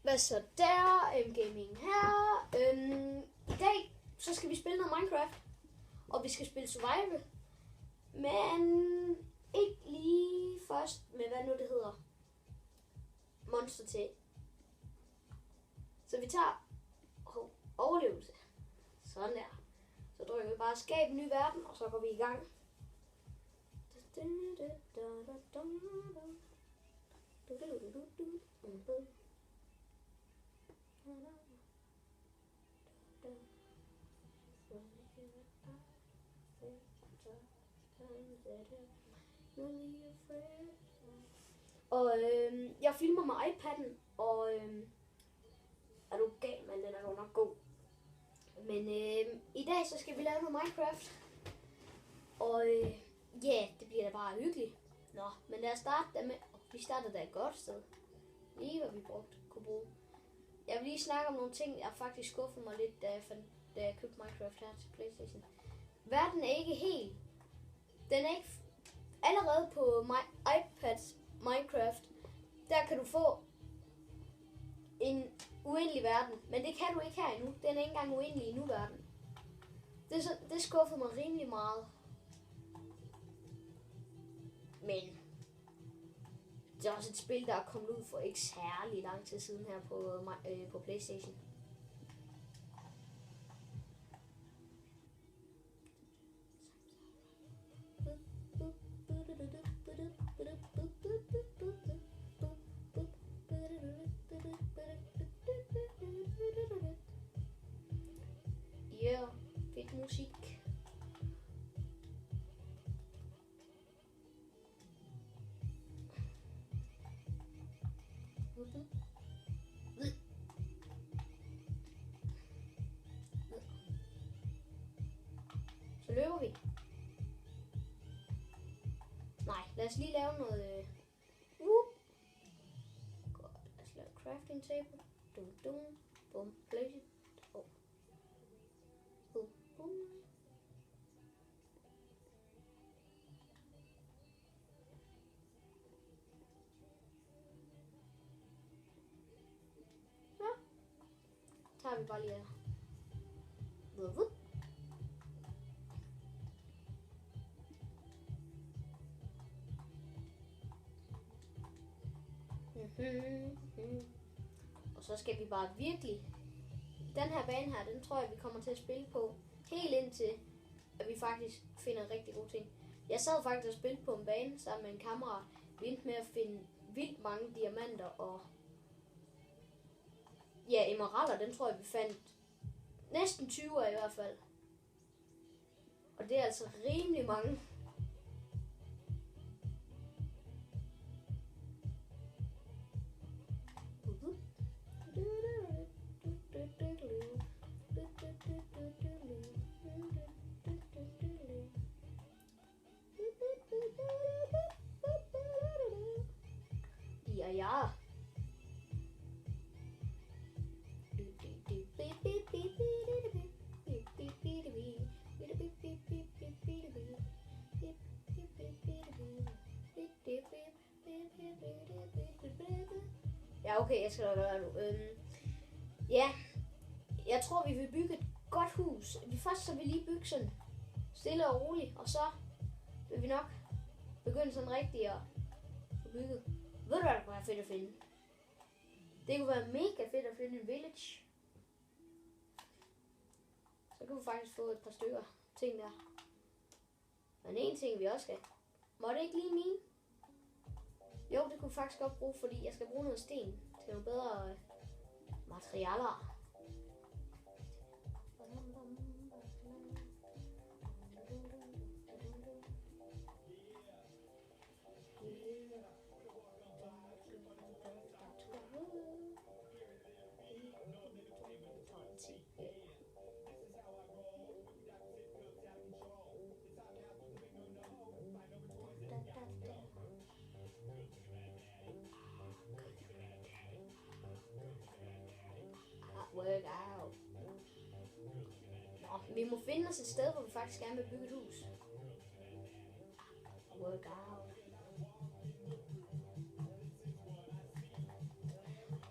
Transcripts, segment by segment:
Hvad så der? Gaming her. I dag så skal vi spille noget Minecraft. Og vi skal spille survival. Men ikke lige først med, hvad nu det hedder. Monster til. Så vi tager overlevelse. Sådan der. Så drøber vi bare skab en ny verden, og så går vi i gang. Og jeg filmer med iPad'en, og er du gal, men den er jo nok god. Men i dag så skal vi lave noget Minecraft, og det bliver da bare hyggeligt. Nå, men lad os starte der med, vi starter da et godt sted. Lige hvad vi kunne bruge. Jeg vil lige snakke om nogle ting, jeg faktisk skuffede mig lidt, da jeg købte Minecraft her til PlayStation. Verden er ikke helt. Den er ikke allerede på iPads Minecraft. Der kan du få en uendelig verden, men det kan du ikke her endnu. Den er ikke engang uendelig i nu-verden. Det skuffede mig rimelig meget. Men det er også et spil, der er kommet ud for ikke særlig lang tid siden her på PlayStation. Ja, fedt musik. Så løber vi. Nej, lad os lige lave noget. Godt, lad os lave crafting table. Bum, place it. Bum. Ja. Tager vi bare lige her. Og så skal vi bare virkelig. Den her bane her, den tror jeg, vi kommer til at spille på helt indtil, at vi faktisk finder rigtig gode ting. Jeg sad faktisk og spillede på en bane sammen med en kammerat. Vi endte med at finde vildt mange diamanter og emeralder. Den tror jeg, vi fandt næsten 20 i hvert fald. Og det er altså rimelig mange. Ja. Ja, okay, jeg skal nok gøre nu. Jeg tror, vi vil bygge et godt hus. Først så vil vi lige bygge sådan stille og roligt, og så vil vi nok begynde sådan rigtigt at bygge. Ved du, hvad der kunne være fedt at finde? Det kunne være mega fedt at finde en village. Så kan vi faktisk få et par stykker ting der. Men en ting vi også skal. Må det ikke lige mine? Jo, det kunne vi faktisk godt bruge, fordi jeg skal bruge noget sten til nogle bedre materialer. Work out. Nå, vi må finde os et sted, hvor vi faktisk gerne vil bygge et hus. Work out.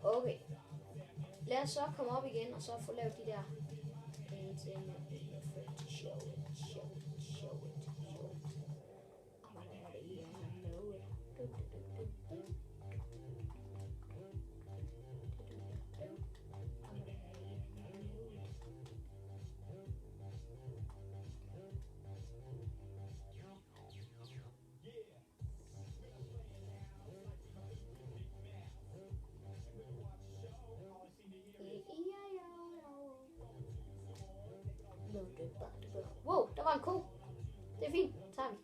Okay. lad os så komme op igen, og så få lavet de der. Show it, show it, show it, show it. I'm ready and I know it. Wow, der var en ko. Det er fint. Tager vi.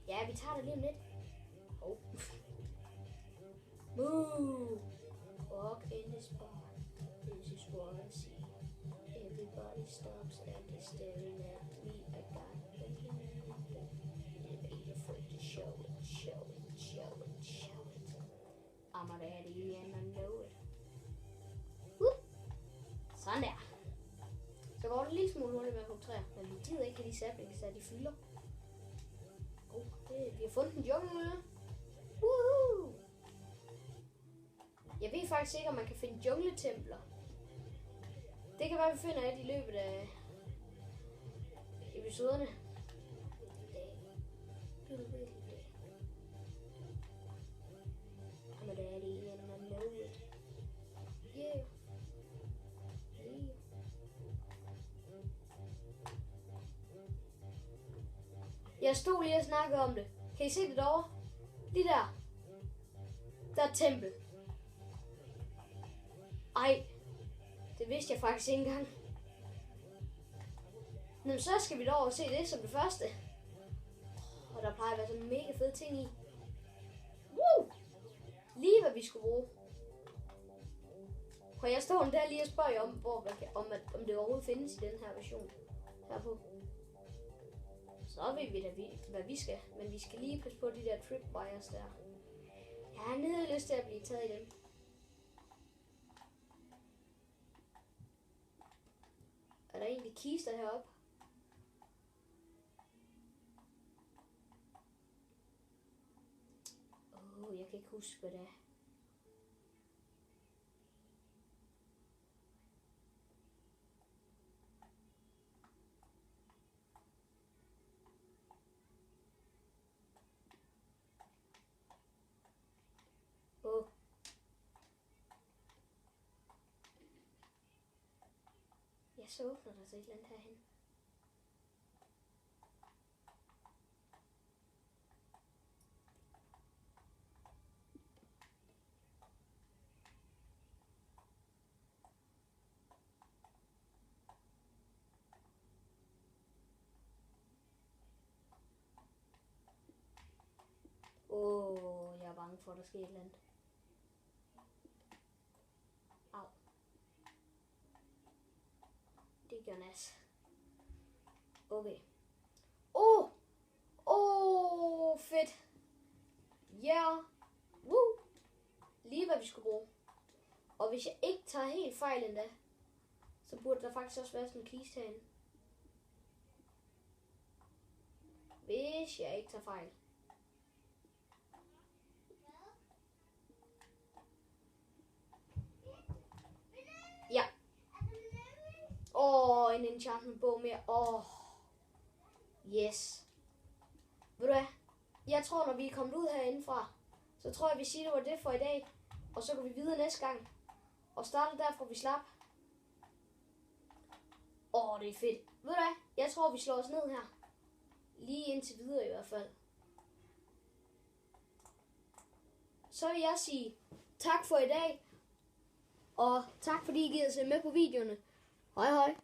Ja, vi tager det lige om lidt. Oh. Moo. Walk in the spot. This is what I see. Everybody stops and is staring at me. I got afraid to show it, show it, show it, show it. I'm a daddy and I know it. Sådan der. Så går det en lille smule hurtigt med at hugge træer, men vi gider ikke have de saplings, så de fylder. Vi har fundet en jungle. Woohoo! Jeg ved faktisk ikke, om man kan finde jungletempler. Det kan være, vi finder et i løbet af episoderne. I'm a daddy and I know it. Yeah. Jeg stod lige og snakkede om det. Kan I se det derovre? Lige der. Der er et tempel. Ej. Det vidste jeg faktisk ikke engang. Men så skal vi derover og se det som det første. Og der plejer at være sådan en mega fed ting i. Woo! Lige hvad vi skulle bruge. Og jeg står der lige og spørger jer om det overhovedet findes i den her version. Herpå. Så ved vi da, hvad vi skal. Men vi skal lige passe på de der tripwires der. Jeg har nede lyst til at blive taget i dem. Er der egentlig kister heroppe? Jeg kan ikke huske, hvad det er. Ja, så åbner der sig et eller andet herhen. Jeg er bange for, at der sker et eller andet. Au. Det gør nas. Okay. Fedt. Ja. Woo. Lige hvad vi skulle bruge. Og hvis jeg ikke tager helt fejl endda, så burde der faktisk også være sådan en kiste herinde. Hvis jeg ikke tager fejl. Ja. En enchantment bog mere. Yes. Ved du hvad? Jeg tror, når vi er kommet ud herindefra, så tror jeg, vi siger, det var det for i dag. Og så går vi videre næste gang. Og starter derfra, vi slap. Det er fedt. Ved du hvad? Jeg tror, vi slår os ned her. Lige indtil videre i hvert fald. Så vil jeg sige tak for i dag. Og tak fordi I gider se med på videoerne. Hej hej.